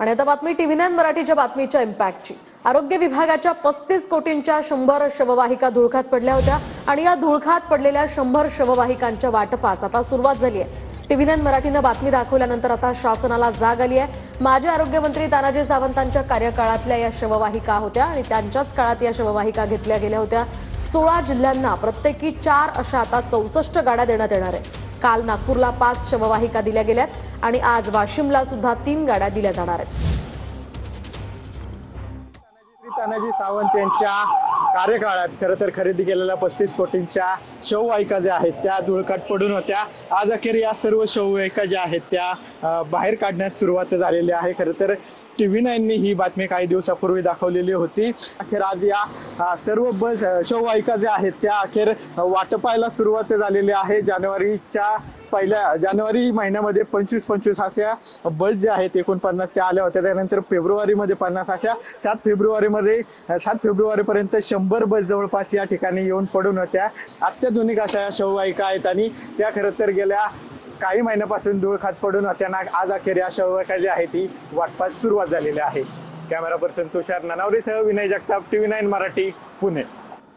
आणि आता बातमी TV9 मराठीच्या बातमीच्या इम्पॅक्टची। आरोग्य विभागाच्या 35 कोटींच्या 100 शववाहिका धुळखात पडल्या होत्या आणि या धुळखात पडलेल्या 100 शववाहिकांच्या वाटपास आता सुरुवात झाली आहे। TV9 मराठीनं बातमी दाखवल्यानंतर आता शासनाला जाग आली आहे। माजी आरोग्यमंत्री तानाजी सावंतांच्या कार्यकाळातल्या या शववाहिका होत्या आणि त्यांच्याच काळात या शववाहिका घेतल्या गेल्या होत्या। 16 जिल्ह्यांना प्रत्येकी 4 अशा आता 64 गाड्या देण्यात येणार आहे। काल नागपूरला 5 शववाहिका दिल्या गेल्यात आणि आज वाशिमला सुद्धा 3 गाड्या दिल्या जाणार आहेत। तानाजी सावंत यांच्या कार्यकाळात खरं तर खरेदी केलेल्या 35 कोटींच्या शववाहिका ज्या आहेत त्या धुळखात पडून होत्या। आज अखेर या सर्व शववाहिका ज्या आहेत त्या बाहेर काढण्यास सुरुवात झालेली आहे। खरं तर TV9नी ही बातमी काही दिवसापूर्वी दाखवलेली होती। अखेर आज या सर्व शववाहिका ज्या आहेत त्या अखेर वाटपायला सुरुवात झालेली आहे। जानेवारी महिन्यामध्ये 25 अशा बस ज्या आहेत 49 त्या आल्या होत्या। त्यानंतर फेब्रुवारीमध्ये 50 अशा 7 फेब्रुवारीपर्यंत 100 बस जवळपास या ठिकाणी येऊन पडून होत्या। अत्याधुनिक अशा या शववाहिका आहेत आणि त्या खरं तर गेल्या काही महिन्यापासून धुळखात पडून होत्या। आज अखेर या शववाहिका जी आहे ती वाटपास सुरुवात झालेली आहे। कॅमेरा पर्सन तुषार ननावरेसह विनय जगताप, TV9 मराठी, पुणे।